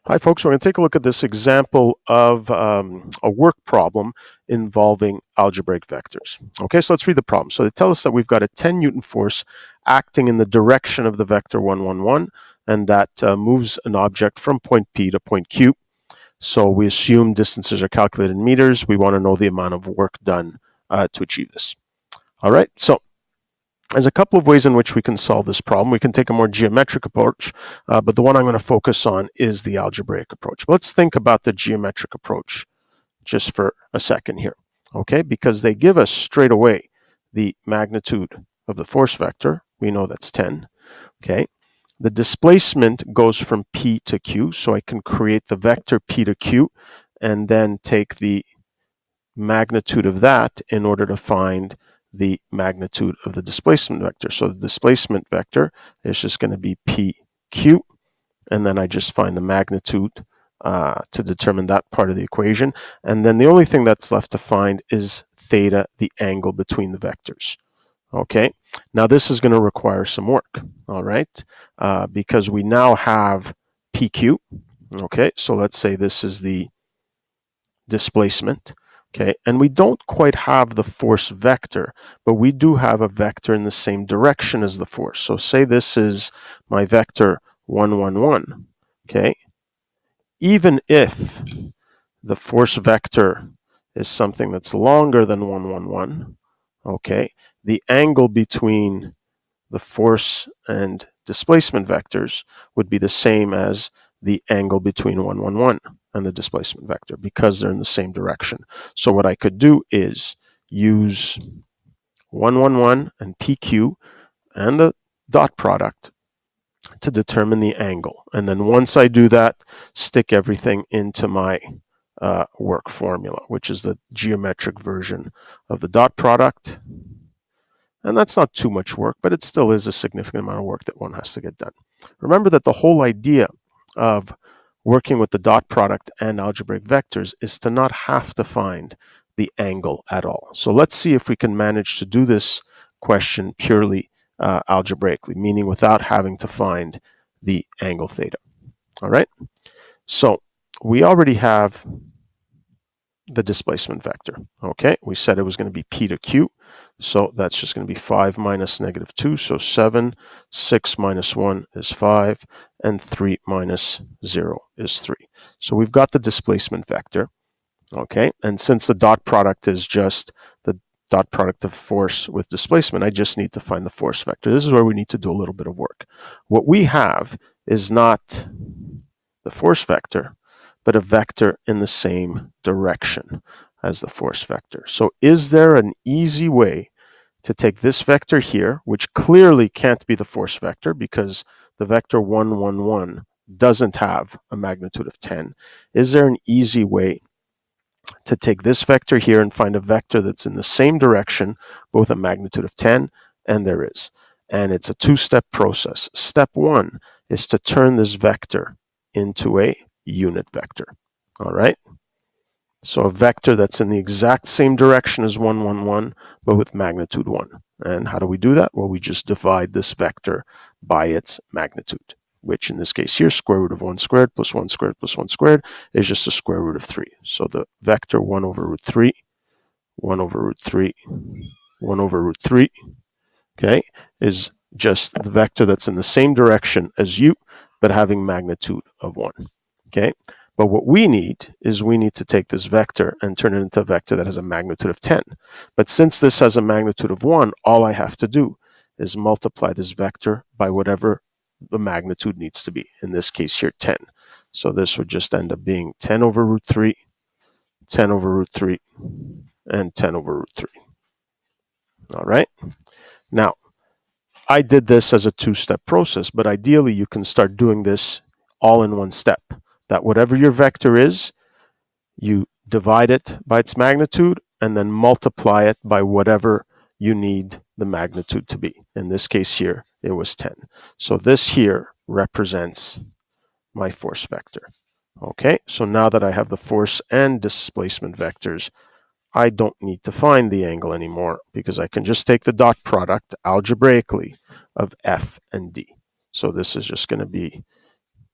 Hi folks, we're going to take a look at this example of a work problem involving algebraic vectors. Okay, so let's read the problem. So they tell us that we've got a 10 Newton force acting in the direction of the vector 1, 1, 1, and that moves an object from point P to point Q. So we assume distances are calculated in meters. We want to know the amount of work done to achieve this. All right, so there's a couple of ways in which we can solve this problem. We can take a more geometric approach, but the one I'm going to focus on is the algebraic approach. But let's think about the geometric approach just for a second here, okay? Because they give us straight away the magnitude of the force vector. We know that's 10, okay? The displacement goes from P to Q, so I can create the vector P to Q and then take the magnitude of that in order to find the magnitude of the displacement vector. So the displacement vector is just going to be PQ, and then I just find the magnitude to determine that part of the equation. And then the only thing that's left to find is theta, the angle between the vectors. Okay, now this is going to require some work, all right, because we now have PQ. Okay, so let's say this is the displacement. Okay, and we don't quite have the force vector, but we do have a vector in the same direction as the force. So say this is my vector 1, 1, 1. Okay, even if the force vector is something that's longer than 1, 1, 1, okay, the angle between the force and displacement vectors would be the same as the angle between 1, 1, 1 and the displacement vector because they're in the same direction. So what I could do is use 1, 1, 1 and PQ and the dot product to determine the angle. And then once I do that, stick everything into my work formula, which is the geometric version of the dot product. And that's not too much work, but it still is a significant amount of work that one has to get done. Remember that the whole idea of working with the dot product and algebraic vectors is to not have to find the angle at all. So let's see if we can manage to do this question purely algebraically, meaning without having to find the angle theta. All right, so we already have the displacement vector. Okay, we said it was going to be P to Q, so that's just going to be 5 minus negative 2, so 7, 6 minus 1 is 5, and 3 minus 0 is 3. So we've got the displacement vector, okay, and since the dot product is just the dot product of force with displacement, I just need to find the force vector. This is where we need to do a little bit of work. What we have is not the force vector, but a vector in the same direction as the force vector. So is there an easy way to take this vector here, which clearly can't be the force vector because the vector 1, 1, 1 doesn't have a magnitude of 10. Is there an easy way to take this vector here and find a vector that's in the same direction, both a magnitude of 10, and there is. And it's a two-step process. Step 1 is to turn this vector into a unit vector. All right, so a vector that's in the exact same direction as 1, 1, 1, but with magnitude 1. And how do we do that? Well, we just divide this vector by its magnitude, which in this case here, square root of 1 squared plus 1 squared plus 1 squared is just a square root of 3. So the vector 1 over root 3, 1 over root 3, 1 over root 3, okay, is just the vector that's in the same direction as u, but having magnitude of 1. Okay, but what we need is we need to take this vector and turn it into a vector that has a magnitude of 10. But since this has a magnitude of 1, all I have to do is multiply this vector by whatever the magnitude needs to be. In this case here, 10. So this would just end up being 10 over root 3, 10 over root 3, and 10 over root 3. All right. Now, I did this as a two-step process, but ideally you can start doing this all in one step. That whatever your vector is, you divide it by its magnitude and then multiply it by whatever you need the magnitude to be. In this case here, it was 10. So this here represents my force vector. Okay, so now that I have the force and displacement vectors, I don't need to find the angle anymore because I can just take the dot product algebraically of F and D. So this is just going to be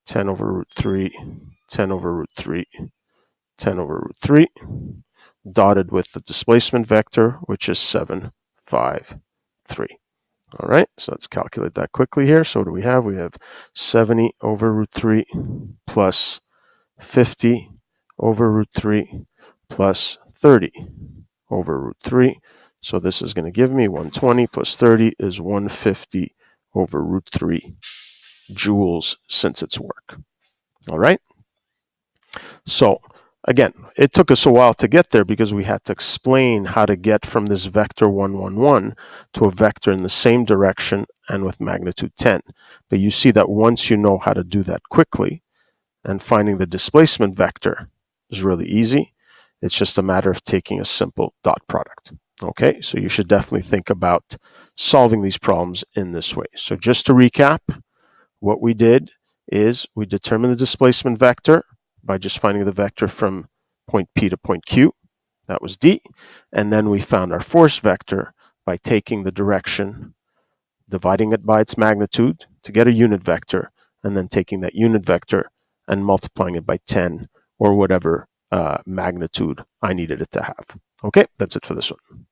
10 over root 3, 10 over root 3, 10 over root 3, dotted with the displacement vector, which is 7, 5, 3. All right, so let's calculate that quickly here. So what do we have? We have 70 over root 3 plus 50 over root 3 plus 30 over root 3. So this is going to give me 120 plus 30 is 150 over root 3 joules since it's work. All right. So again, it took us a while to get there because we had to explain how to get from this vector 1, 1, 1 to a vector in the same direction and with magnitude 10. But you see that once you know how to do that quickly, and finding the displacement vector is really easy. It's just a matter of taking a simple dot product. Okay, so you should definitely think about solving these problems in this way. So just to recap, what we did is we determined the displacement vector by just finding the vector from point P to point Q. That was D. And then we found our force vector by taking the direction, dividing it by its magnitude to get a unit vector, and then taking that unit vector and multiplying it by 10 or whatever magnitude I needed it to have. Okay, that's it for this one.